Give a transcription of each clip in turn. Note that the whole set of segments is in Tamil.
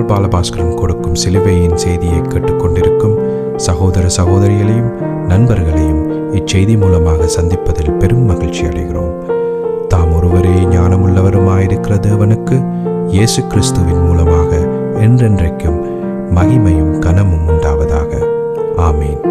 பால் பாலபாஸ்கரன் கொடுக்கும் சிலுவையின் செய்தியை கேட்டுக்கொண்டிருக்கும் சகோதர சகோதரிகளையும் நண்பர்களையும் இச்செய்தி மூலமாக சந்திப்பதில் பெரும் மகிழ்ச்சி அடைகிறோம். தாம் ஒருவரே ஞானமுள்ளவருமாயிருக்கிற தேவனுக்கு இயேசு கிறிஸ்துவின் மூலமாக என்றென்றைக்கும் மகிமையும் கனமும் உண்டாவதாக. ஆமீன்.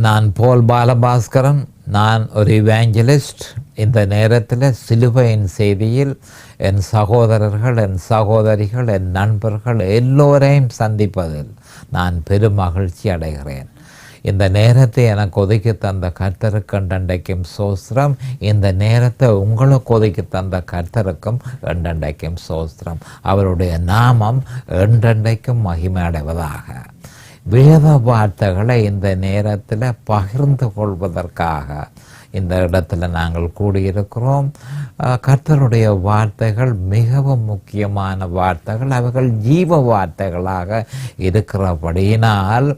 நான் போல் பாலபாஸ்கரன். நான் ஒரு இவாஞ்சலிஸ்ட். இந்த நேரத்தில் சிலுவையின் செய்தியில் என் சகோதரர்கள், என் சகோதரிகள், என் நண்பர்கள் எல்லோரையும் சந்திப்பதில் நான் பெரும் மகிழ்ச்சி அடைகிறேன். இந்த நேரத்தை எனக்கு ஒதுக்கி தந்த கர்த்தருக்கு என்றென்றைக்கும் சோஸ்திரம். இந்த நேரத்தை உங்களுக்கு ஒதுக்கி தந்த கர்த்தருக்கும் என்றென்றைக்கும் சோஸ்திரம். அவருடைய நாமம் என்றென்றைக்கும் மகிமை அடைவதாக. வேத வார்த்தைகளை இந்த நேரத்தில் பகிர்ந்து கொள்வதற்காக இந்த இடத்துல நாங்கள் கூடியிருக்கிறோம். கர்த்தருடைய வார்த்தைகள் மிகவும் முக்கியமான வார்த்தைகள். அவைகள் ஜீவ வார்த்தைகளாக இருக்கிறபடியினால்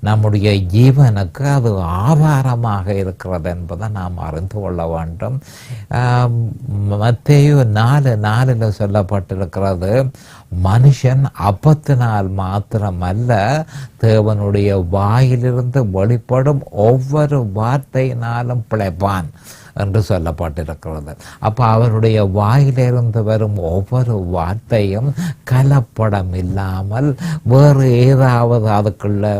நம்முடைய ஜீவனுக்கு அது ஆதாரமாக இருக்கிறது என்பதை நாம் அறிந்து கொள்ள வேண்டும். மத்தேயு 4:4 சொல்லப்பட்டிருக்கிறது, மனுஷன் அப்பத்தினால் மாத்திரமல்ல தேவனுடைய வாயிலிருந்து வெளிப்படும் ஒவ்வொரு வார்த்தையினாலும் பிழைப்பான் என்று சொல்லப்பட்டிருக்கிறது. அப்போ அவருடைய வாயிலிருந்து வரும் ஒவ்வொரு வார்த்தையும் கலப்படம் இல்லாமல் வேறு ஏதாவது அதுக்குள்ள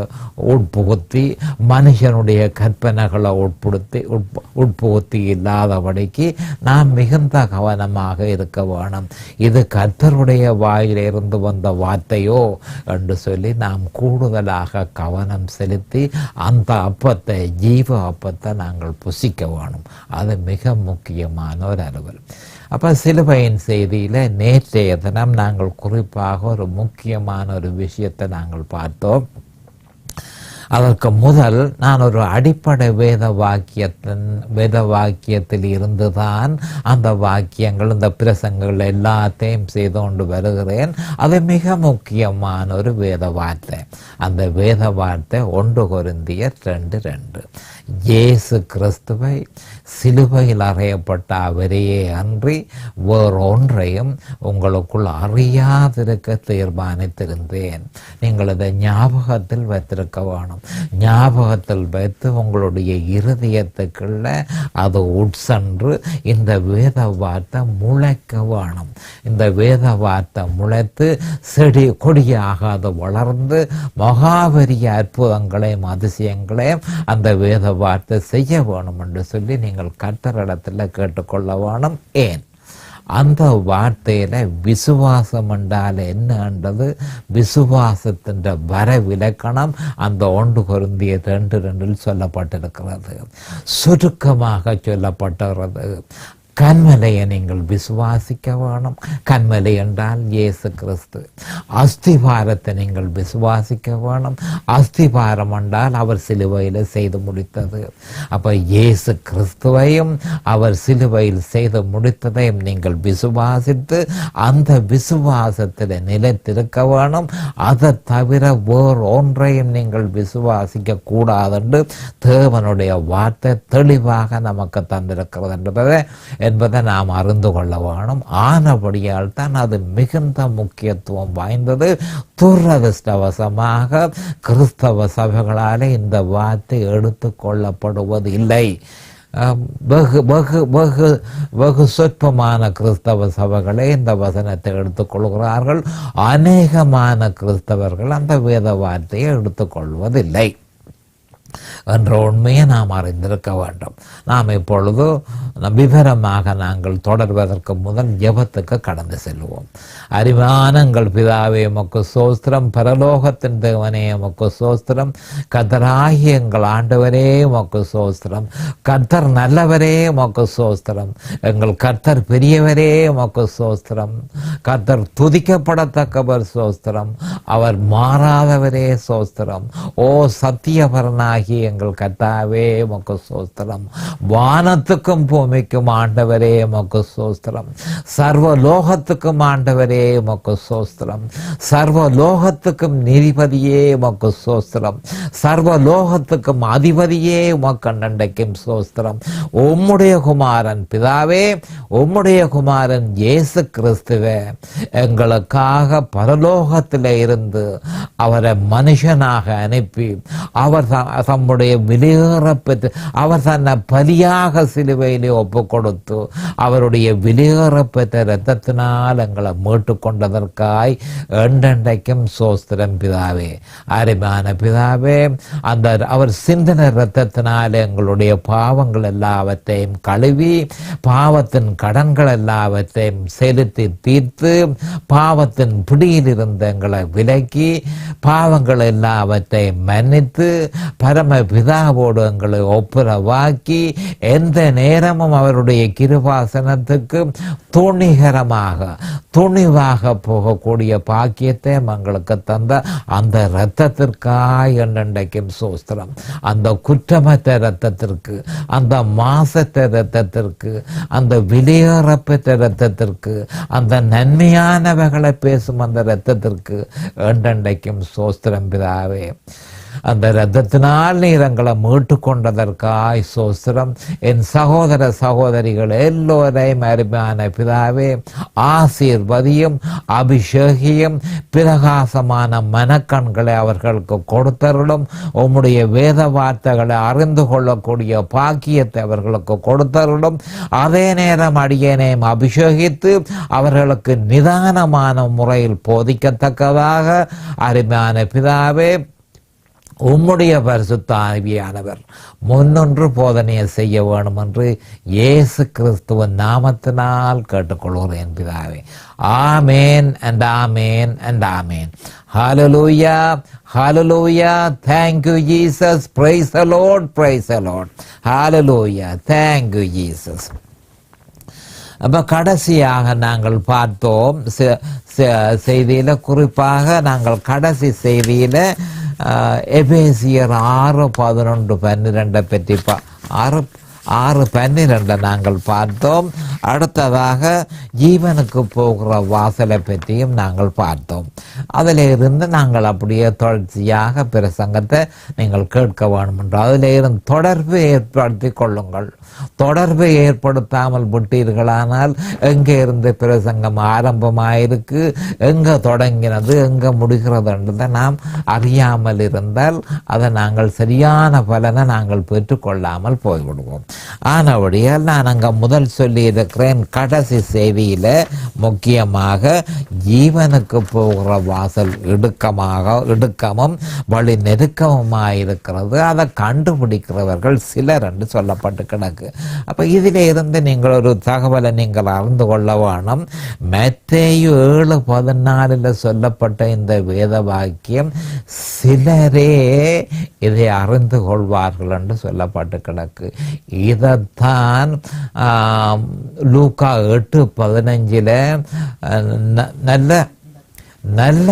உட்புகுத்தி மனுஷனுடைய கற்பனைகளை உட்புகுத்தி இல்லாதபடிக்கு நாம் மிகுந்த கவனமாக இருக்க வேணும். இது கர்த்தருடைய வாயிலிருந்து வந்த வார்த்தையோ என்று சொல்லி நாம் கூடுதலாக கவனம் செலுத்தி அந்த அப்பத்தை, ஜீவ அப்பத்தை நாங்கள் புசிக்க வேணும். அது மிக முக்கியமான ஒரு அலுவல். அப்போ சிலுவையின் செய்தியில் நேற்றைய தினம் நாங்கள் குறிப்பாக ஒரு முக்கியமான ஒரு விஷயத்தை நாங்கள் பார்த்தோம். அதற்கு முதல் நான் ஒரு அடிப்படை வேத வாக்கியத்தில் இருந்துதான் அந்த வாக்கியங்கள், இந்த பிரசங்கங்கள் எல்லாத்தையும் செய்து கொண்டு வருகிறேன். அது மிக முக்கியமான ஒரு வேத வார்த்தை. அந்த வேத வார்த்தை 1 கொரிந்தியர் 2:2. இயேசு கிறிஸ்துவை சிலுவையில் அறையப்பட்ட அவரையே அன்றி வேறொன்றையும் உங்களுக்குள் அறியாதிருக்க தீர்மானித்திருந்தேன். நீங்கள் இதை ஞாபகத்தில் வைத்திருக்க வேணும். ஞாபகத்தில் வைத்து உங்களுடைய இருதயத்துக்குள்ள அது உட்சென்று இந்த வேத வார்த்தை முளைக்க வேணும். இந்த வேத வார்த்தை முளைத்து செடி கொடியாக அது வளர்ந்து மகாபெரிய அற்புதங்களையும் அதிசயங்களையும் அந்த வேத வார்த்தை செய்ய வேணும் என்று சொல்லி நீங்கள் கர்த்தரிடத்தில் கேட்டுக்கொள்ள வேணும். ஏன்? அந்த வார்த்தையில விசுவாசம் என்றால் என்னன்றது, விசுவாசத்தின் வரவிலக்கணம் அந்த 1 கொரிந்தியர் 2:2 சொல்லப்பட்டிருக்கிறது. சுருக்கமாக சொல்லப்பட்டிருக்கிறது, கன்மலையை நீங்கள் விசுவாசிக்க வேணும். கன்மலை என்றால் இயேசு கிறிஸ்து. அஸ்திபாரத்தை நீங்கள் விசுவாசிக்க வேணும். அஸ்திபாரம் என்றால் அவர் சிலுவையில் செய்து முடித்தது. அப்போ இயேசு கிறிஸ்துவையும் அவர் சிலுவையில் செய்து முடித்ததையும் நீங்கள் விசுவாசித்து அந்த விசுவாசத்தில் நிலைத்திருக்க வேணும். அதை தவிர வேறு ஒன்றையும் நீங்கள் விசுவாசிக்க கூடாதென்று தேவனுடைய வார்த்தை தெளிவாக நமக்கு தந்திருக்கிறது என்பதை நாம் அறிந்து கொள்ள வேணும். ஆனபடியால் தான் அது மிகுந்த முக்கியத்துவம் வாய்ந்தது. துரதிர்ஷ்டவசமாக கிறிஸ்தவ சபைகளாலே இந்த வார்த்தை எடுத்து கொள்ளப்படுவது இல்லை. வெகு சொற்பமான கிறிஸ்தவ சபைகளே இந்த வசனத்தை எடுத்துக்கொள்கிறார்கள். அநேகமான கிறிஸ்தவர்கள் அந்த வேத வார்த்தையை எடுத்துக்கொள்வதில்லை என்ற உண்மையை நாம் அறிந்திருக்க வேண்டும். நாம் இப்பொழுது விவரமாக நாங்கள் தொடர்வதற்கு முதல் ஜெபத்துக்கு கடந்து செல்வோம். அரிமானங்கள் பிதாவே உமக்கு சோஸ்திரம், பரலோகத்தின் தேவனே உமக்கு சோஸ்திரம், கர்த்தராகிய எங்கள் ஆண்டவரே உமக்கு சோஸ்திரம், கர்த்தர் நல்லவரே உமக்கு சோஸ்திரம், எங்கள் கர்த்தர் பெரியவரே உமக்கு சோஸ்திரம், கர்த்தர் துதிக்கப்படத்தக்கவர் சோஸ்திரம், அவர் மாறாதவரே சோஸ்திரம். ஓ சத்தியபரனாகி தேவனாகி எங்கள் கர்த்தாவே உமக்கு ஸ்தோத்திரம். வானத்துக்கும் பூமிக்கும் ஆண்டவரே உமக்கு ஸ்தோத்திரம். சர்வலோகத்துக்கும் ஆண்டவரே உமக்கு ஸ்தோத்திரம். சர்வலோகத்துக்கும் நீதிபதியே உமக்கு ஸ்தோத்திரம். சர்வலோகத்துக்கும் அதிபதியே உமக்கு நன்றைக்கும் ஸ்தோத்திரம். உம்முடைய குமாரன் பிதாவே, உம்முடைய குமாரன் இயேசு கிறிஸ்துவே எங்களுக்காக பரலோகத்தில் இருந்து அவரை மனுஷனாக அனுப்பி அவர் தம்முடைய விலையேறப்பெற்று அவர் தன்னை பலியாக சிலுவையிலே ஒப்பு கொடுத்து அவருடைய விலையேறப்பெற்ற இரத்தத்தினால் எங்களை மீட்டு கொண்டதற்காய் என்றென்றைக்கும் சோஸ்திரம் பிதாவே. அருமையான பிதாவே, அந்த அவர் சிந்தின இரத்தத்தினால் எங்களுடைய பாவங்கள் எல்லாவற்றையும் கழுவி பாவத்தின் கடன்கள் எல்லாவற்றையும் செலுத்தி தீர்த்து பாவத்தின் பிடியில் இருந்த எங்களை விலக்கி பாவங்கள் எல்லாவற்றையும் மன்னித்து பரம பிதாவோடு எங்களை ஒப்புரவாக்கி எந்த நேரமும் அவருடைய கிருபாசனத்துக்கு துணிவாக போகக்கூடிய பாக்கியத்தை எங்களுக்கு தந்த அந்த இரத்தத்திற்காய் என்றென்றைக்கும் சோஸ்திரம். அந்த குற்றமற்ற இரத்தத்திற்கு, அந்த மாசற்ற இரத்தத்திற்கு, அந்த வெளியேறப்பெற்ற இரத்தத்திற்கு, அந்த நன்மையானவைகளை பேசும் அந்த இரத்தத்திற்கு என்றென்றைக்கும் சோஸ்திரம் பிதாவே. அந்த இரத்தத்தினால் நீர் எங்களை மீட்டு கொண்டதற்காய் சோஸ்திரம். என் சகோதர சகோதரிகள் எல்லோரையும் அருமையான பிதாவே ஆசீர்வதியும், அபிஷேகியும், பிரகாசமான மனக்கண்களை அவர்களுக்கு கொடுத்தருளும். உம்முடைய வேத வார்த்தைகளை அறிந்து கொள்ளக்கூடிய பாக்கியத்தை அவர்களுக்கு கொடுத்தருளும். அதே நேரம் அடியேனையும் அபிஷேகித்து அவர்களுக்கு நிதானமான முறையில் போதிக்கத்தக்கதாக அருமையான பிதாவே உம்முடைய பரிசுத்த ஆவியானவர் முன்னொன்று போதனையை செய்ய வேண்டும் என்று இயேசு கிறிஸ்துவின் நாமத்தினால் கேட்டுக்கொள்கிறேன் பிதாவே. ஆமேன் and amen and amen. Hallelujah, hallelujah. Thank you Jesus. Praise the Lord, praise the Lord. Hallelujah. Thank you Jesus. அப்போ கடைசியாக நாங்கள் பார்த்தோம் செய்தியில், குறிப்பாக நாங்கள் கடைசி செய்தியில் எபேசியர் 6:11-12 பற்றி 6:12 நாங்கள் பார்த்தோம். அடுத்ததாக ஜீவனுக்கு போகிற வாசலை பற்றியும் நாங்கள் பார்த்தோம். அதில் இருந்து நாங்கள் அப்படியே தொடர்ச்சியாக பிரசங்கத்தை நீங்கள் கேட்க வேண்டும் என்று அதில் இருந்து தொடர்பு ஏற்படுத்தி கொள்ளுங்கள். தொடர்பை ஏற்படுத்தாமல் விட்டீர்களானால் எங்கே இருந்து பிரசங்கம் ஆரம்பமாயிருக்கு, எங்கே தொடங்கினது, எங்கே முடிகிறது என்றதை நாம் அறியாமல் இருந்தால் அதை நாங்கள் சரியான பலனை நாங்கள் பெற்றுக்கொள்ளாமல் போய்விடுவோம். ஆனபடியால் நான் அங்கே முதல் சொல்லியிருக்கிறேன், கடைசி செய்தியில் முக்கியமாக ஜீவனுக்கு போகிற வாசல் இடுக்கமும் வழி நெருக்கமுமாயிருக்கிறது. அதை கண்டுபிடிக்கிறவர்கள் சிலர் என்று சொல்லப்பட்டு கிடக்கு. அப்போ இதில் இருந்து நீங்கள் ஒரு தகவலை நீங்கள் அறிந்து கொள்ள வேணும். மத்தேயு 7:14 சொல்லப்பட்ட இந்த வேத வாக்கியம் சிலரே இதை அறிந்து கொள்வார்கள் என்று சொல்லப்பட்டு கிடக்கு. இதைத்தான் லூக்கா 8:15 நல்ல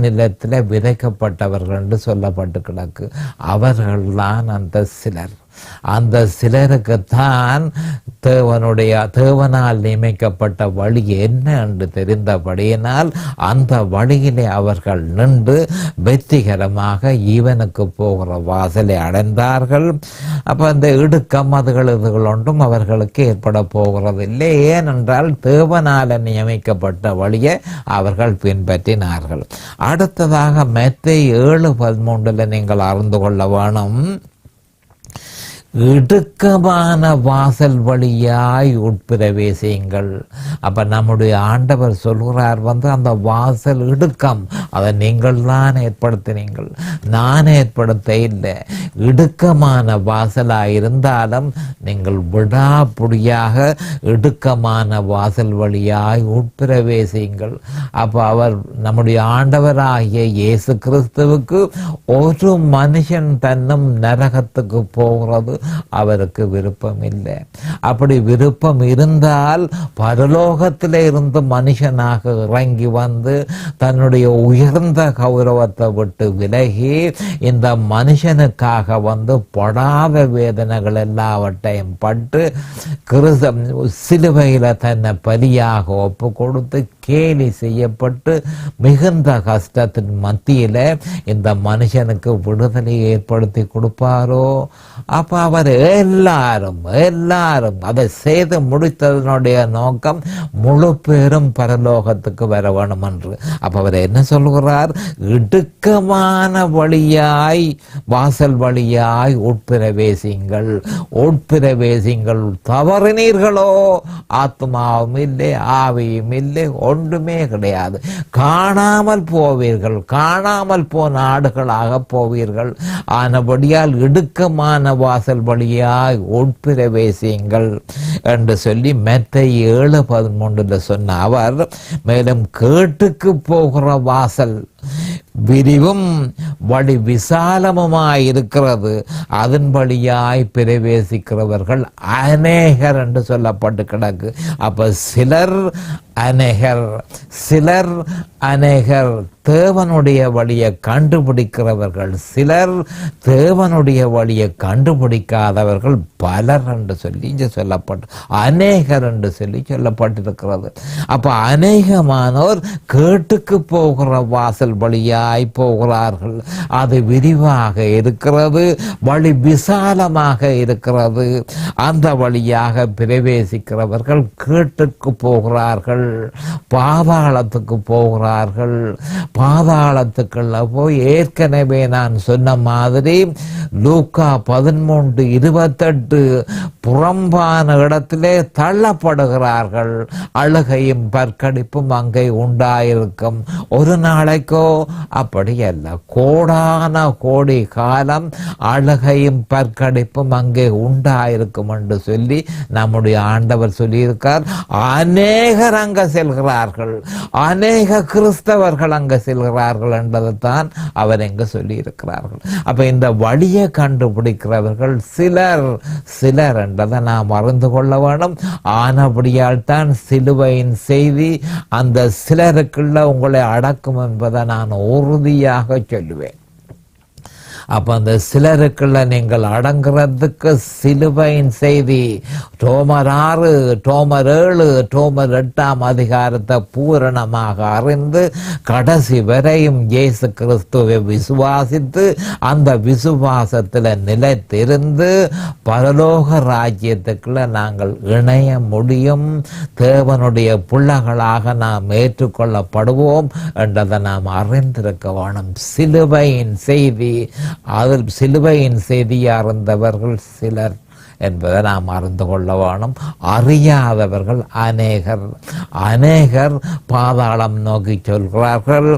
நிலத்தில் விதைக்கப்பட்டவர்கள் என்று சொல்லப்பட்டு கிடக்கு. அவர்கள்தான் அந்த சிலர். அந்த சிலருக்குத்தான் தேவனால் நியமிக்கப்பட்ட வழி என்ன என்று தெரிந்தபடியினால் அந்த வழியிலே அவர்கள் நின்று வெற்றிகரமாக ஈவனுக்கு போகிற வாசலை அடைந்தார்கள். அப்போ அந்த இடுக்கம் இதுகள் ஒன்றும் அவர்களுக்கு ஏற்பட போகிறதில்லை. ஏனென்றால் தேவனால் நியமிக்கப்பட்ட வழியை அவர்கள் பின்பற்றினார்கள். அடுத்ததாக மத்தேயு 7:13 நீங்கள் அறிந்து கொள்ள வேணும். இடுக்கமான வாசல் வழியாய் உட்பிரவேசியுங்கள். அப்போ நம்முடைய ஆண்டவர் சொல்கிறார் அந்த வாசல் இடுக்கம், அதை நீங்கள் தான் ஏற்படுத்தினீங்கள், நான் ஏற்படுத்த இல்லை. இடுக்கமான வாசலாக இருந்தாலும் நீங்கள் விடாப்புடியாக இடுக்கமான வாசல் வழியாய் உட்பிரவேசியுங்கள். அப்போ அவர் நம்முடைய ஆண்டவராகிய இயேசு கிறிஸ்துவுக்கு ஒரு மனுஷன் தன்னும் நரகத்துக்கு போகிறது அவருக்கு விருப்பம் இல்லை. அப்படி விருப்பம் இருந்தால் பரலோகத்தில் இருந்து மனுஷனாக இறங்கி வந்து தன்னுடைய உயர்ந்த கௌரவத்தை விட்டு விலகி இந்த மனுஷனுக்காக வந்து படாத வேதனைகள் எல்லாவற்றையும் பட்டு சிலுவையில் தன்னை பலியாக ஒப்பு கொடுத்து கேலி செய்யப்பட்டு மிகுந்த கஷ்டத்தின் மத்தியில இந்த மனுஷனுக்கு விடுதலை ஏற்படுத்தி கொடுப்பாரோ? அப்ப அவர் எல்லாரும் அதை செய்து முடித்ததனுடைய நோக்கம் முழு பேரும் பரலோகத்துக்கு வர வேணும் என்று. அப்ப அவர் என்ன சொல்கிறார்? இடுக்கமான வழியாய் வாசல் வழியாய் உட்பிரவேசிங்கள், உட்பிரவேசிங்கள். தவறினீர்களோ ஆத்மாவும் இல்லை, ஆவியும் இல்லை, ஒன்றுமே கிடையாது. காணாமல் போவீர்கள், காணாமல் போன ஆடுகளாக போவீர்கள். ஆனபடியால் இடுக்கமான வாசல் வழியாய் உட்பிரவேசியுங்கள் என்று சொல்லி மத்தேயு 7:13 சொன்ன அவர், மேலும் கேட்டுக்கு போகிற வாசல் விரிவும் வழி விசாலமுமாய் இருக்கிறது, அதன் வழியாய் பிரவேசிக்கிறவர்கள் அநேகர் என்று சொல்லப்பட்டு கிடக்கு. அப்ப சிலர் அநேகர் தேவனுடைய வழியை கண்டுபிடிக்கிறவர்கள், சிலர் தேவனுடைய வழியை கண்டுபிடிக்காதவர்கள் பலர் என்று சொல்லி இங்கே சொல்லப்பட்டு, அநேகர் என்று சொல்லி சொல்லப்பட்டிருக்கிறது. அப்ப அநேகமானோர் கேட்டுக்கு போகிற வாசல் வழியாய் போகிறார்கள். அது விரிவாக இருக்கிறது, வழி விசாலமாக இருக்கிறது. அந்த வழியாக பிரவேசிக்கிறவர்கள் கேட்டுக்கு போகிறார்கள், பாதாளத்துக்கு போகிறார்கள். பாதாளத்துக்குள்ள போய் ஏற்கனவே நான் சொன்ன மாதிரி லூக்கா 13:28 புறம்பான இடத்திலே தள்ளப்படுகிறார்கள். அழுகையும் பற்கடிப்பும் அங்கே உண்டாயிருக்கும். ஒரு நாளைக்கோ அப்படி அல்ல, கோடான கோடி காலம் அழுகையும் பற்கடிப்பும் அங்கே உண்டாயிருக்கும் என்று சொல்லி நம்முடைய ஆண்டவர் சொல்லியிருக்கார். அநேகர் அங்க செல்கிறார்கள், அநேக கிறிஸ்தவர்கள் அங்க செல்கிறார்கள் என்பதைத்தான் அவர் எங்க சொல்லி இருக்கிறார்கள். அப்ப இந்த வழியை கண்டுபிடிக்கிறவர்கள் சிலர் என்றதை நாம் அறிந்து கொள்ள வேண்டும். ஆனபடியால் தான் சிலுவையின் செய்தி அந்த சிலருக்குள்ள உங்களை அடக்கும் என்பதை நான் உறுதியாக சொல்லுவேன். அப்ப அந்த சிலருக்குள்ள நீங்கள் அடங்குறதுக்கு சிலுவையின் செய்தி ரோமர் 6, ரோமர் 7, ரோமர் 8 பூரணமாக அறிந்து கடைசி வரையும் இயேசு கிறிஸ்துவை விசுவாசித்து அந்த விசுவாசத்தில் நிலைத்திருந்து பரலோக ராஜ்யத்துக்குள்ள நாங்கள் இணைய முடியும். தேவனுடைய பிள்ளைகளாக நாம் ஏற்றுக்கொள்ளப்படுவோம் என்றதை நாம் அறிந்திருக்க வேணும். சிலுவையின் செய்தி, அதில் சிலுவையின் செய்தியை அறிந்தவர்கள் சிலர் என்பதை நாம் அறிந்து கொள்ள வேணும். அறியாதவர்கள் அநேகர் பாதாளம் நோக்கி சொல்கிறார்கள்,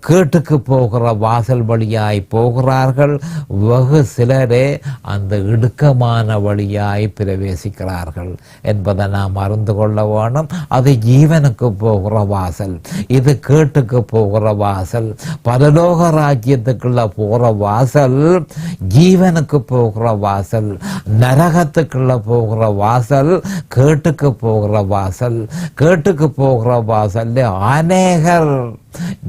கேட்டுக்கு போகிற வாசல் வழியாய் போகிறார்கள். வெகு சிலரே அந்த இடுக்கமான வழியாய் பிரவேசிக்கிறார்கள் என்பதை நாம் அறிந்து கொள்ள வேணும். அது ஜீவனுக்கு போகிற வாசல், இது கேட்டுக்கு போகிற வாசல். பரலோக ராஜ்யத்துக்குள்ள போகிற வாசல் ஜீவனுக்கு போகிற வாசல், நரகத்துக்குள்ள போகிற வாசல் கேட்டுக்கு போகிற வாசல். கேட்டுக்கு போகிற வாசல்ல அநேகர்,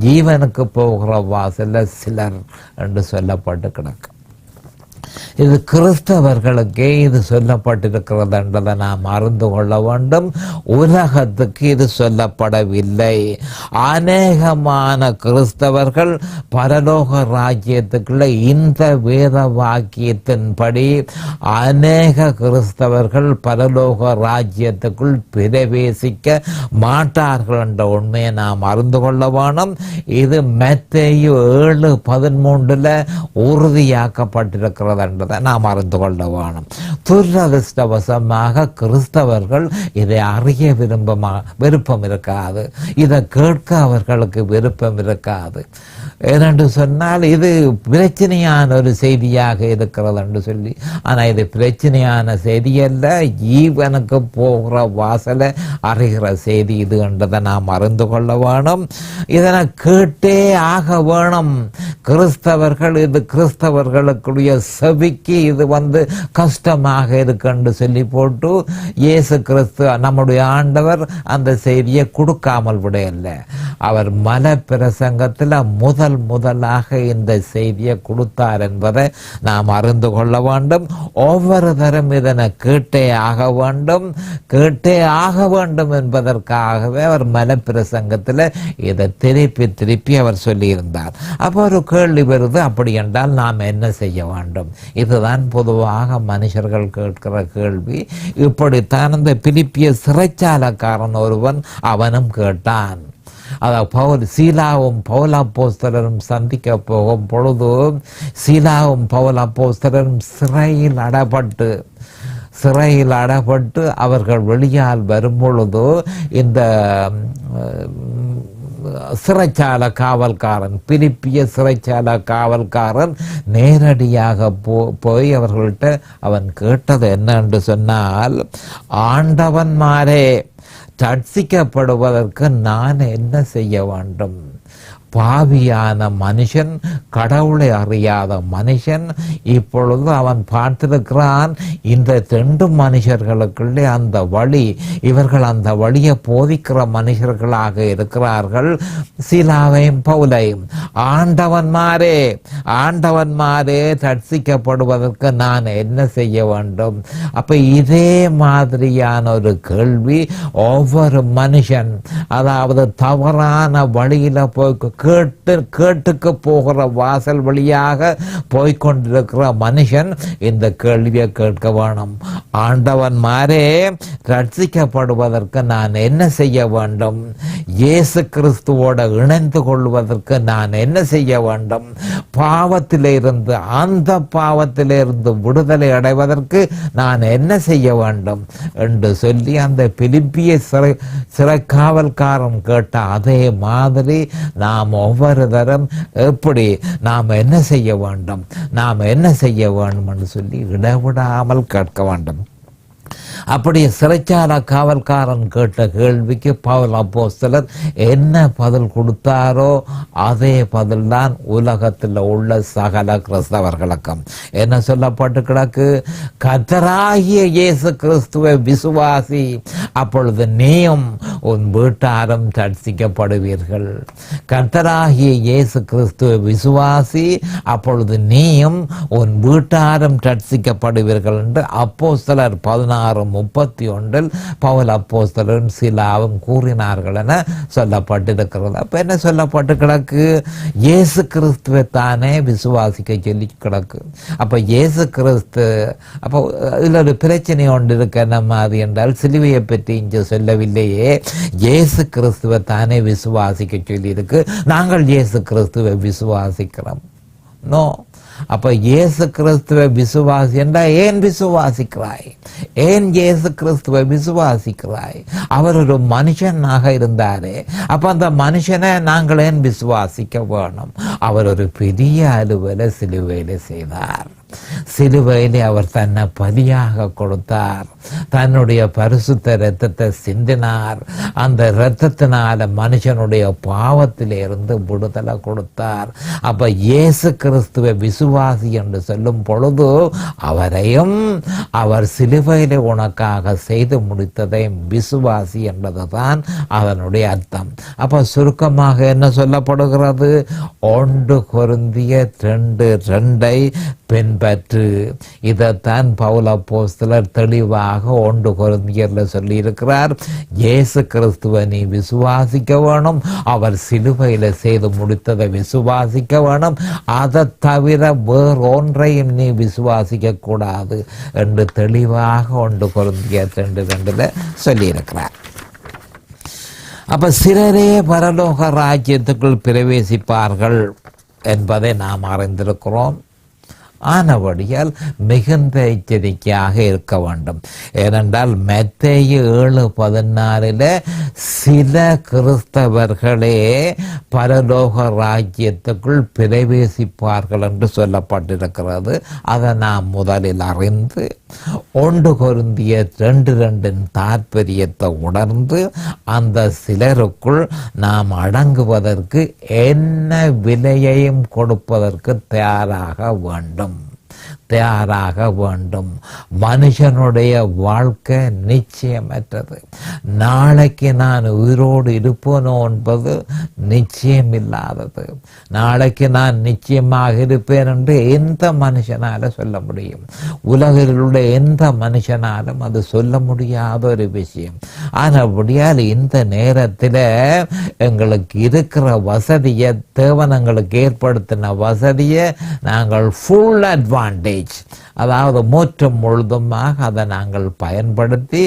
ஜீவனுக்கு போகிற வாசல்ல சிலர் என்று சொல்லப்பட்டு கிடக்கு. இது கிறிஸ்தவர்களுக்கே இது சொல்லப்பட்டிருக்கிறது என்றதை நாம் அறிந்து கொள்ள வேண்டும். உலகத்துக்கு இது சொல்லப்படவில்லை. அநேகமான கிறிஸ்தவர்கள் பரலோக ராஜ்யத்துக்குள்ள இந்த வேத வாக்கியத்தின்படி அநேக கிறிஸ்தவர்கள் பரலோக ராஜ்யத்துக்குள் பிரவேசிக்க மாட்டார்கள் என்ற உண்மையை நாம் அறிந்து கொள்ள வேணும். இது மத்தேயு 7:13 உறுதியாக்கப்பட்டிருக்கிறது என்றதை நாம் அறிந்து கொள்ள வேணும். துரதிர்ஷ்டவசமாக கிறிஸ்தவர்கள் இதை அறிய விருப்பம் இருக்காது, இதை கேட்க அவர்களுக்கு விருப்பம் இருக்காது. ஏனென்று சொன்னால் இது பிரச்சனையான ஒரு செய்தியாக இருக்கிறது என்று சொல்லி. ஆனால் இது பிரச்சனையான செய்தி அல்ல, ஜீவனுக்கு போகிற வாசலை அறிகிற செய்தி இது என்றதை நாம் அறிந்து கொள்ள வேணும். இதனை கேட்டே ஆக வேணும். கிறிஸ்தவர்கள், இது கிறிஸ்தவர்களுக்குரிய செவிக்கு இது கஷ்டமாக இருக்குன்னு சொல்லி போட்டு இயேசு கிறிஸ்து நம்முடைய ஆண்டவர் அந்த செய்தியை கொடுக்காமல் விடையல்ல. அவர் மலை பிரசங்கத்தில் முதலாக இந்த செய்தியை கொடுத்தார் என்பதை நாம் அறிந்து கொள்ள வேண்டும். ஒவ்வொரு தரம் இதனை கேட்டே ஆக வேண்டும் என்பதற்காகவே அவர் மலை பிரசங்கத்தில் இதை திருப்பி அவர் சொல்லியிருந்தார். அப்போ ஒரு கேள்வி வருது, அப்படி என்றால் நாம் என்ன செய்ய வேண்டும்? இதுதான் பொதுவாக மனுஷர்கள் கேட்கிற கேள்வி. இப்படித்தான் இந்த பிலிப்பிய சிறைச்சாலக்காரன் ஒருவன் அவனும் கேட்டான். அதாவது சீலாவும் பவுல் அப்போஸ்தலரும் சந்திக்க போகும் பொழுது சீலாவும் பவுல் அப்போஸ்தலரும் சிறையில் அடப்பட்டு அவர்கள் வெளியால் வரும் பொழுது இந்த சிறைச்சால காவல்காரன், பிலிப்பிய சிறைச்சால காவல்காரன் நேரடியாக போய் அவர்கள்ட்ட அவன் கேட்டது என்ன என்று சொன்னால், ஆண்டவன்மாரே, ரட்சிக்கப்படுவதற்கு நான் என்ன செய்ய வேண்டும்? பாவியான மனுஷன், கடவுளை அறியாத மனுஷன். இப்பொழுது அவன் பார்த்திருக்கிறான், இந்த ரெண்டு மனுஷர்களுக்குள்ளே அந்த வழி, இவர்கள் அந்த வழியை போதிக்கிற மனுஷர்களாக இருக்கிறார்கள், சீலாவையும் பவுலையும். ஆண்டவன்மாரே ரட்சிக்கப்படுவதற்கு நான் என்ன செய்ய வேண்டும்? அப்ப இதே மாதிரியான ஒரு கேள்வி ஒவ்வொரு மனுஷன், அதாவது தவறான வழியில போய் கேட்டுக்கு போகிற வாசல் வழியாக போய்கொண்டிருக்கிற மனுஷன் இந்த கேள்வியை கேட்க வேணும். ஆண்டவன்மாரே, ரட்சிக்கப்படுவதற்கு நான் என்ன செய்ய வேண்டும்? இயேசு கிறிஸ்துவோட இணைந்து கொள்வதற்கு நான் என்ன செய்ய வேண்டும்? பாவத்திலிருந்து, அந்த பாவத்திலிருந்து விடுதலை அடைவதற்கு நான் என்ன செய்ய வேண்டும் என்று சொல்லி அந்த பிலிப்பிய சிறை காவல்காரன் கேட்ட அதே மாதிரி நாம் ஒவ்வொரு தரம் எப்படி நாம் என்ன செய்ய வேண்டும் என்று சொல்லி இடைவிடாமல் கேட்க வேண்டும். அப்படி சிறைச்சால காவல்காரன் கேட்ட கேள்விக்கு பவுல் அப்போஸ்தலர் என்ன பதில் கொடுத்தாரோ அதே பதில் தான் உலகத்தில் உள்ள சகல கிறிஸ்தவர்களுக்கும் என்ன சொல்லப்பட்டு கிடக்கு? கர்த்தராகிய இயேசு கிறிஸ்துவை விசுவாசி, அப்பொழுது நீயும் உன் வீட்டாரும் ரட்சிக்கப்படுவீர்கள். கர்த்தராகிய இயேசு கிறிஸ்துவை விசுவாசி, அப்பொழுது நீயும் உன் வீட்டாரும் ரட்சிக்கப்படுவீர்கள் என்று அப்போஸ்தலர் 16:31 பவுல் அப்போஸ்தலரும் சீலாவும் கூறினார்கள் என சொல்லப்பட்டிருக்கிறது. அப்ப என்ன சொல்லப்பட்டு கிடக்கு? இயேசு கிறிஸ்துவை தானே விசுவாசிக்க சொல்லி கிடக்கு. அப்ப இயேசு கிறிஸ்து, அப்போ இதுல ஒரு பிரச்சனை ஒன்று இருக்கு. என்ன மாதிரி என்றால், சிலுவையை பற்றி இங்கே சொல்லவில்லையே, இயேசு கிறிஸ்துவை தானே விசுவாசிக்க சொல்லி இருக்கு. நாங்கள் இயேசு கிறிஸ்துவை விசுவாசிக்கிறோம். நோ. அப்ப இயேசு கிறிஸ்துவை விசுவாசி என்றால் ஏன் விசுவாசிக்கிறாய்? ஏன் இயேசு கிறிஸ்துவை விசுவாசிக்கிறாய்? அவர் ஒரு மனுஷனாக இருந்தாரே, அப்ப அந்த மனுஷனை நாங்கள் ஏன் விசுவாசிக்க வேணும்? அவர் ஒரு பெரிய அலுவலை சிலுவையில செய்தார். சிலுவையிலே அவர் தன்னை பலியாக கொடுத்தார். தன்னுடைய பரிசுத்த இரத்தத்தை சிந்தினார். அந்த இரத்தத்தினால மனுஷனுடைய பாவத்திலிருந்து விடுதலை கொடுத்தார். அப்ப இயேசு கிறிஸ்துவை விசுவாசி என்று சொல்லும் பொழுது அவரையும் அவர் சிலுவையிலே உனக்காக செய்து முடித்ததையும் விசுவாசி என்பதுதான் அதனுடைய அர்த்தம். அப்ப சுருக்கமாக என்ன சொல்லப்படுகிறது? 1 கொரிந்தியர் 2:2 பின்பற்று. இதைத்தான் பவுல் அப்போஸ்தலர் தெளிவாக 1 கொரிந்தியர்ல சொல்லி இருக்கிறார். இயேசு கிறிஸ்துவை நீ விசுவாசிக்க வேணும். அவர் சிலுவையில செய்து முடித்ததை விசுவாசிக்க வேணும். அதை தவிர வேறொன்றையும் நீ விசுவாசிக்க கூடாது என்று தெளிவாக 1 கொரிந்தியர் 2:2 சொல்லி இருக்கிறார். அப்ப சிலரே பரலோக ராஜ்யத்துக்குள் பிரவேசிப்பார்கள் என்பதை நாம் அறிந்திருக்கிறோம். ஆனபடியால் மிகுந்த எச்சரிக்கையாக இருக்க வேண்டும். ஏனென்றால் மத்தேயு 7:14 சில கிறிஸ்தவர்களே பரலோக ராஜ்யத்துக்குள் பிரவேசிப்பார்கள் என்று சொல்லப்பட்டிருக்கிறது. அதை நாம் முதலில் அறிந்து 1 கொரிந்தியர் 2:2 தாற்பயத்தை உணர்ந்து அந்த சிலருக்குள் நாம் அடங்குவதற்கு என்ன விலையையும் கொடுப்பதற்கு தயாராக வேண்டும். தயாராக வேண்டும். மனுஷனுடைய வாழ்க்கை நிச்சயமற்றது. நாளைக்கு நான் உயிரோடு இருப்பேனோ என்பது நிச்சயம் இல்லாதது. நாளைக்கு நான் நிச்சயமாக இருப்பேன் என்று எந்த மனுஷனால சொல்ல முடியும்? உலகில் உள்ள எந்த மனுஷனாலும் அது சொல்ல முடியாத ஒரு விஷயம். ஆனபடியால் இந்த நேரத்தில் எங்களுக்கு இருக்கிற வசதியை, தேவன் எங்களுக்கு ஏற்படுத்தின வசதியை நாங்கள் ஃபுல் அட்வான்டேஜ், அதாவது முற்றும் முழுதுமாக அதை நாங்கள் பயன்படுத்தி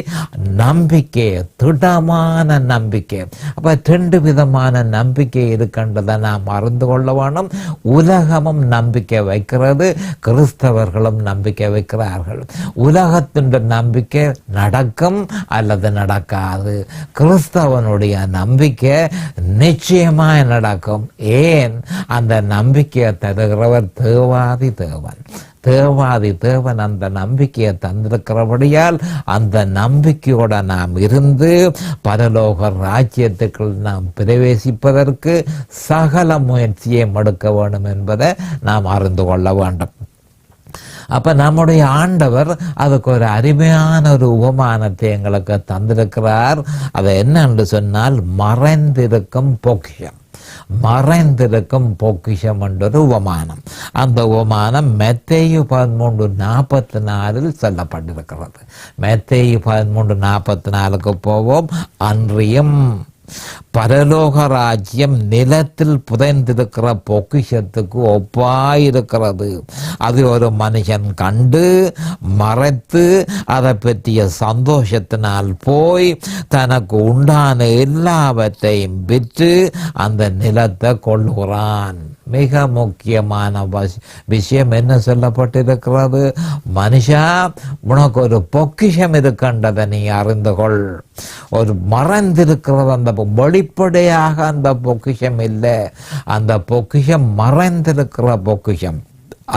நம்பிக்கையை, திடமான நம்பிக்கை, அப்போ 2 விதமான நம்பிக்கை இருக்கின்றதை நாம் அறிந்து கொள்ள வேணும். உலகமும் நம்பிக்கை வைக்கிறது, கிறிஸ்தவர்களும் நம்பிக்கை வைக்கிறார்கள். உலகத்தின் நம்பிக்கை நடக்கும் அல்லது நடக்காது. கிறிஸ்தவனுடைய நம்பிக்கை நிச்சயமாய் நடக்கும். ஏன்? அந்த நம்பிக்கையை தருகிறவர் தேவாதி தேவன். தேவாதி தேவன் அந்த நம்பிக்கையை தந்திருக்கிறபடியால் அந்த நம்பிக்கையோட நாம் இருந்து பரலோக ராஜ்யத்துக்குள் நாம் பிரவேசிப்பதற்கு சகல முயற்சியை எடுக்க வேண்டும் என்பதை நாம் அறிந்து கொள்ள வேண்டும். அப்ப நம்முடைய ஆண்டவர் அதுக்கு ஒரு அருமையான ஒரு உபமானத்தை எங்களுக்கு தந்திருக்கிறார். அது என்னன்னு சொன்னால் மறைந்திருக்கும் பொக்கிஷம். மறைந்திருக்கும் பொக்கிஷம் என்றொரு உபமானம். அந்த உபமானம் மத்தேயு 13:44 சொல்லப்பட்டிருக்கிறது. மத்தேயு 13:44 போவோம். அன்றியும் பரலோக ராஜ்யம் நிலத்தில் புதைந்திருக்கிற பொக்கிஷத்துக்கு ஒப்பாயிருக்கிறது. அது ஒரு மனுஷன் கண்டு மறைத்து அதை பற்றிய சந்தோஷத்தினால் போய் தனக்கு உண்டான எல்லாவற்றையும் விற்று அந்த நிலத்தை கொள்ளுகிறான். மிக முக்கியமான விஷயம் என்ன சொல்லப்பட்டிருக்கிறது? மனுஷா, உனக்கு ஒரு பொக்கிஷம் இருக்கின்றதை நீ அறிந்து கொள். ஒரு மறைந்திருக்கிறது. அந்த வெளிப்படையாக அந்த பொக்கிஷம் இல்லை, அந்த பொக்கிஷம் மறைந்திருக்கிற பொக்கிஷம்.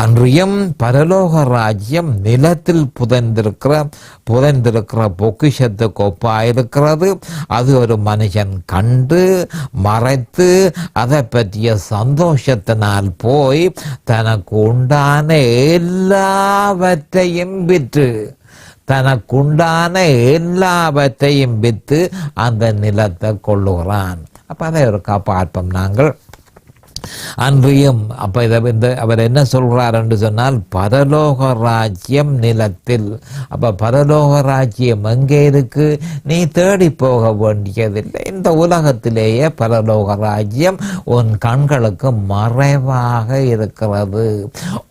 அன்றியும் பரலோக ராஜ்யம் நிலத்தில் புதைந்திருக்கிற பொக்கிஷத்துக்கு ஒப்பாயிருக்கிறது. அது ஒரு மனுஷன் கண்டு மறைத்து அதை பற்றிய சந்தோஷத்தினால் போய் தனக்கு உண்டான எல்லாவற்றையும் விற்று அந்த நிலத்தை கொள்ளுகிறான். அப்ப அதை ஒரு பார்ப்போம் நாங்கள். அன்றியும் அப்ப அவர் என்ன சொல்றார் என்று சொன்னால், பரலோக ராஜ்யம் நிலத்தில். அப்ப பரலோக ராஜ்யம் எங்கே இருக்கு? நீ தேடி போக வேண்டியதில்லை. இந்த உலகத்திலேயே பரலோக ராஜ்யம் உன் கண்களுக்கு மறைவாக இருக்கிறது.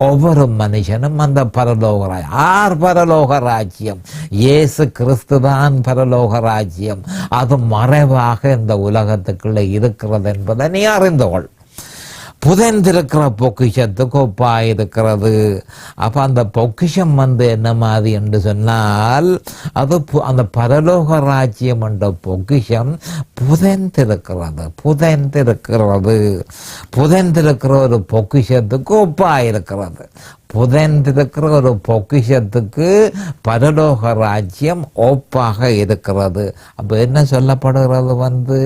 ஒவ்வொரு மனுஷனும் அந்த பரலோக ராஜ்யம். பரலோக ராஜ்யம் இயேசு கிறிஸ்து தான் பரலோக ராஜ்யம். அது மறைவாக இந்த உலகத்துக்குள்ள இருக்கிறது என்பதை நீ அறிந்து கொள். புதைந்திருக்கிற பொக்கிஷத்துக்கு ஒப்பாயிருக்கிறது. அப்போ அந்த பொக்கிஷம் என்ன மாதிரி என்று சொன்னால், அது அந்த பரலோக ராஜ்யம் என்ற பொக்கிஷம் புதைந்திருக்கிற ஒரு பொக்கிஷத்துக்கு ஒப்பாயிருக்கிறது. புதைந்திருக்கிற ஒரு பொக்கிஷத்துக்கு பரலோக ராஜ்யம் ஒப்பாக இருக்கிறது. அப்போ என்ன சொல்லப்படுகிறது?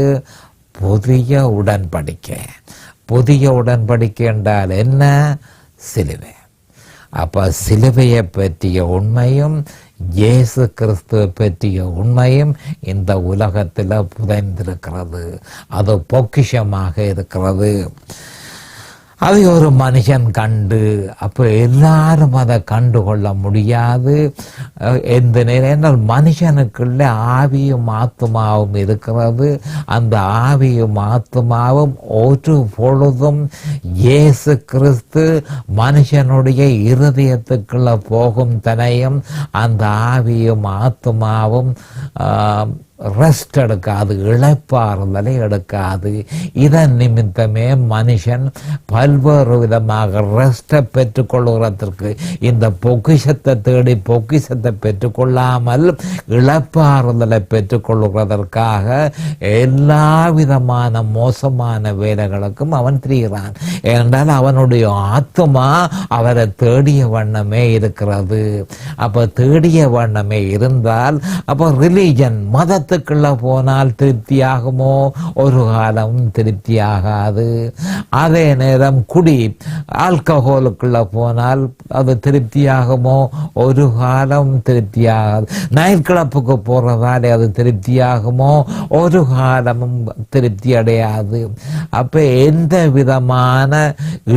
புதிய உடன்படிக்கை. புதிய உடன்படிக்கை என்றால் என்ன? சிலுவை. அப்ப சிலுவையை பற்றிய உண்மையும் இயேசு கிறிஸ்துவை பற்றிய உண்மையும் இந்த உலகத்தில் புதைந்திருக்கிறது. அது பொக்கிஷமாக இருக்கிறது. அதை ஒரு மனுஷன் கண்டு, அப்போ எல்லாரும் அதை கண்டுகொள்ள முடியாது. எந்த நேரம் மனுஷனுக்குள்ள ஆவியும் ஆத்துமாவும் இருக்கிறது. அந்த ஆவியும் ஆத்துமாவும் ஒரு பொழுதும் இயேசு கிறிஸ்து மனுஷனுடைய இருதயத்துக்குள்ள போகும் தனையும் அந்த ஆவியும் ஆத்துமாவும் ரெஸ்ட் எடுக்காது, இளைப்பாறுதலை எடுக்காது. இதன் நிமித்தமே மனுஷன் பல்வேறு விதமாக ரெஸ்ட்டை பெற்றுக்கொள்கிறதற்கு, இந்த பொக்கிஷத்தை தேடி பொக்கிஷத்தை பெற்றுக்கொள்ளாமல் இளைப்பாறுதலை பெற்றுக்கொள்கிறதற்காக எல்லா விதமான மோசமான வேலைகளுக்கும் அவன் திரிகிறான். ஏனென்றால் அவனுடைய ஆத்துமா அவரை தேடிய வண்ணமே இருக்கிறது. அப்போ தேடிய வண்ணமே இருந்தால் அப்போ ரிலீஜன், மதத்தை மதத்துக்குள்ள போனால் திருப்தியாகுமோ? ஒரு காலமும் திருப்தியாகாது. அதே நேரம் குடி ஆல்கஹாலுக்குள்ள போனால் அது திருப்தியாகுமோ? ஒரு காலம் திருப்தியாகாது. நைட் கிளப்புக்கு போறதாலே அது திருப்தியாகுமோ? ஒரு காலமும் திருப்தி அடையாது. அப்ப எந்த விதமான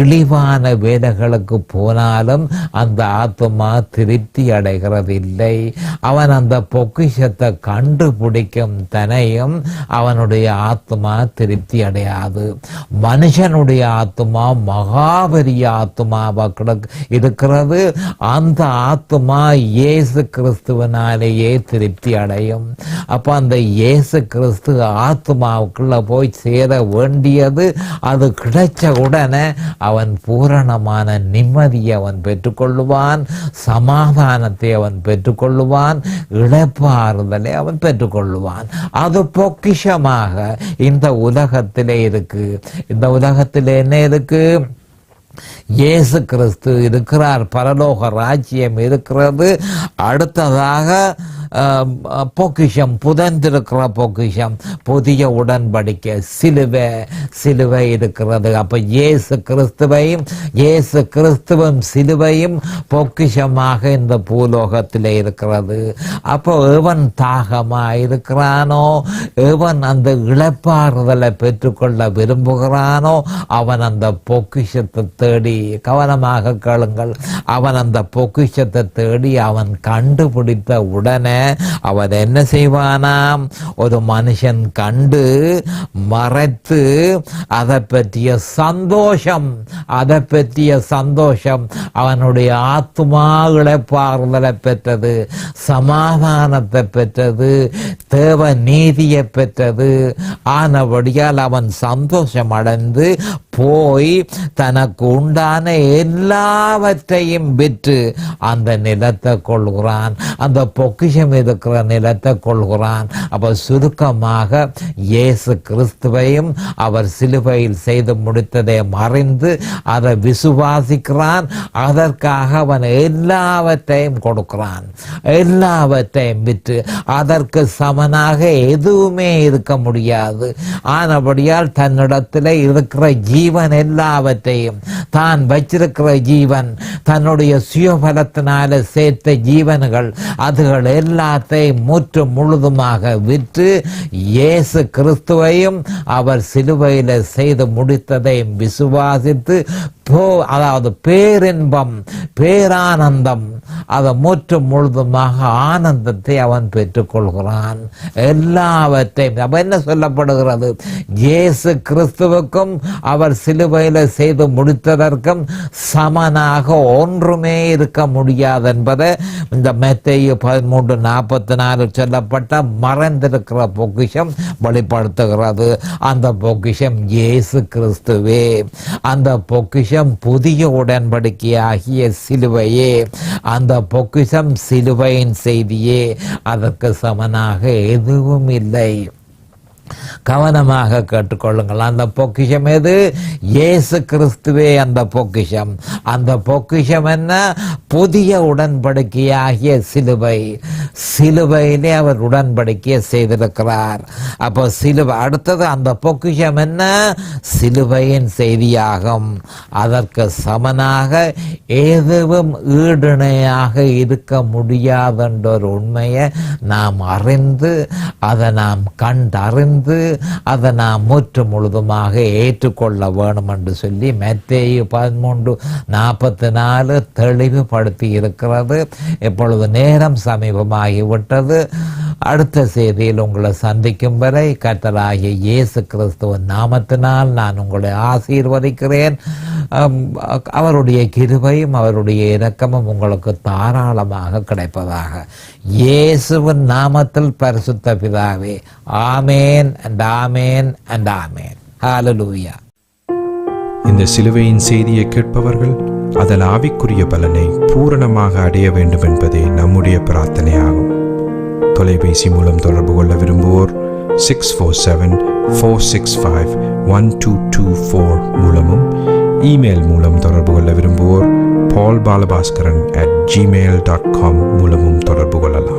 இழிவான வேலைகளுக்கு போனாலும் அந்த ஆத்மா திருப்தி அடைகிறதில்லை. அவன் அந்த பொக்கிஷத்தை கண்டுபிடிக்கும் தனையும் அவனுடைய ஆத்மா திருப்தி அடையாது. மனுஷனுடைய ஆத்மா மகாபெரிய ஆத்மாவா இருக்கிறது. அந்த ஆத்மா இயேசு கிறிஸ்துவனாலேயே திருப்தி அடையும். அப்ப அந்த இயேசு கிறிஸ்து ஆத்மாவுக்குள்ள போய் சேர வேண்டியது. அது கிடைச்ச உடனே அவன் பூரணமான நிம்மதியை அவன் பெற்றுக்கொள்ளுவான், சமாதானத்தை அவன் பெற்றுக்கொள்ளுவான், இழப்பாறுதலை அவன் பெற்றுக்கொள்ளுவான். அது பொக்கிஷமாக இந்த உலகத்திலே இருக்கு. இந்த உலகத்திலே என்ன இருக்கு? இயேசு கிறிஸ்து இருக்கிறார், பரலோக ராஜ்யம் இருக்கிறது. அடுத்ததாக பொக்கிஷம், புதந்திருக்கிற பொக்கிஷம், புதிய உடன்படிக்கை, சிலுவை இருக்கிறது. அப்ப இயேசு கிறிஸ்துவும் சிலுவையும் பொக்கிஷமாக இந்த பூலோகத்திலே இருக்கிறது. அப்போ எவன் தாகமா இருக்கிறானோ, எவன் அந்த இழப்பாறுதலை பெற்றுக்கொள்ள விரும்புகிறானோ, அவன் அந்த பொக்கிஷத்தை தேடி, கவனமாக கேளுங்கள், அவன் அந்த பொக்கிஷத்தை தேடி அவன் கண்டுபிடித்த உடனே அவன் என்ன செய்வானாம்? ஒரு மனுஷன் கண்டு மறைத்து அதை பற்றிய சந்தோஷம் அவனுடைய ஆத்மா இழப்பாறுதலை பெற்றது, சமாதானத்தை பெற்றது, தேவ நீதியை பெற்றது. ஆனபடியால் அவன் சந்தோஷம் அடைந்து போய் தனக்கு உண்டான எல்லாவற்றையும் விற்று அந்த நிலத்தை கொள்கிறான், அந்த பொக்கிஷம் இருக்கிற நிலத்தை கொள்கிறான். அப்ப சுருக்கமாக இயேசு கிறிஸ்துவையும் அவர் சிலுவையில் செய்து முடித்ததை மறைந்து அதை விசுவாசிக்கிறான். அதற்காக அவன் எல்லாவற்றையும் கொடுக்கிறான், எல்லாவற்றையும் விற்று. அதற்கு சமனாக எதுவுமே இருக்க முடியாது. ஆனபடியால் தன்னிடத்தில் இருக்கிற ஜீவன் எல்லாவற்றையும், தான் வச்சிருக்கிற ஜீவன், தன்னுடைய சுயபலத்தினால சேர்த்த ஜீவன்கள், அதுகள் எல்லாத்தையும் முற்று முழுதுமாக விற்று இயேசு கிறிஸ்துவையும் அவர் சிலுவையில செய்து முடித்ததையும் விசுவாசித்து அதாவது பேரின்பம், பேரானந்தம், அதை முற்று முழுதுமாக ஆனந்தத்தை அவன் பெற்றுக்கொள்கிறான். எல்லாவற்றையும் அப்ப என்ன சொல்லப்படுகிறது? இயேசு கிறிஸ்துவுக்கும் அவர் சிலுவையில செய்து முடித்ததற்கும் சமனாக ஒன்றுமே இருக்க முடியாது என்பதை இந்த மத்தேயு 13:44 சொல்லப்பட்ட மறைந்திருக்கிற பொக்கிஷம் வெளிப்படுத்துகிறது. அந்த பொக்கிஷம் இயேசு கிறிஸ்துவே. அந்த பொக்கிஷம் புதிய உடன்படிக்கையாகிய சிலுவையே. அந்த பொக்கிஷம் சிலுவையின் செய்தியே. அதற்கு சமனாக எதுவும் இல்லை. கவனமாக கேட்டுக்கொள்ளுங்கள். அந்த பொக்கிஷம் எது? இயேசு கிறிஸ்துவே அந்த பொக்கிஷம். அந்த பொக்கிஷம் என்ன? புதிய உடன்படிக்கையாகிய சிலுவை. சிலுவையிலே அவர் உடன்படிக்கையை செய்திருக்கிறார். அப்போ சிலுவை அடுத்தது. அந்த பொக்கிஷம் என்ன? சிலுவையின் செய்தியாகும். அதற்கு சமனாக எதுவும் ஈடுணையாக இருக்க முடியாதென்ற ஒரு உண்மையை நாம் அறிந்து, அதை நாம் கண்டறிந்து, அதை நாம் முற்று முழுதுமாக ஏற்றுக்கொள்ள வேணும் என்று சொல்லி மத்தேயு 13:44 தெளிவுபடுத்தி இருக்கிறது. இப்பொழுது நேரம் சமீபமாகிவிட்டது. அடுத்த செய்தியில் உங்களை சந்திக்கும் வரை கர்த்தராகிய இயேசு கிறிஸ்துவின் நாமத்தினால் நான் உங்களை ஆசீர்வதிக்கிறேன். அவருடைய கிருபையும் அவருடைய இரக்கமும் உங்களுக்கு தாராளமாக கிடைப்பதாக. இயேசுவின் நாமத்தில் பரிசுத்த பிதாவே, ஆமேன் and ஆமேன் and ஆமேன். ஹல்லேலூயா. இந்த சிலுவையின் செய்தியை கேட்பவர்கள் அதன் ஆவிக்குரிய பலனை பூரணமாக அடைய வேண்டும் என்பதே நம்முடைய பிரார்த்தனையாகும். தொலைபேசி மூலம் தொடர்பு கொள்ள விரும்புவோர் 647-465-1224 மூலமும், இமெயில் மூலம் தொடர்பு கொள்ள விரும்புவோர் paulbalabhaskaran@gmail.com மூலமும் தொடர்பு கொள்ளலாம்.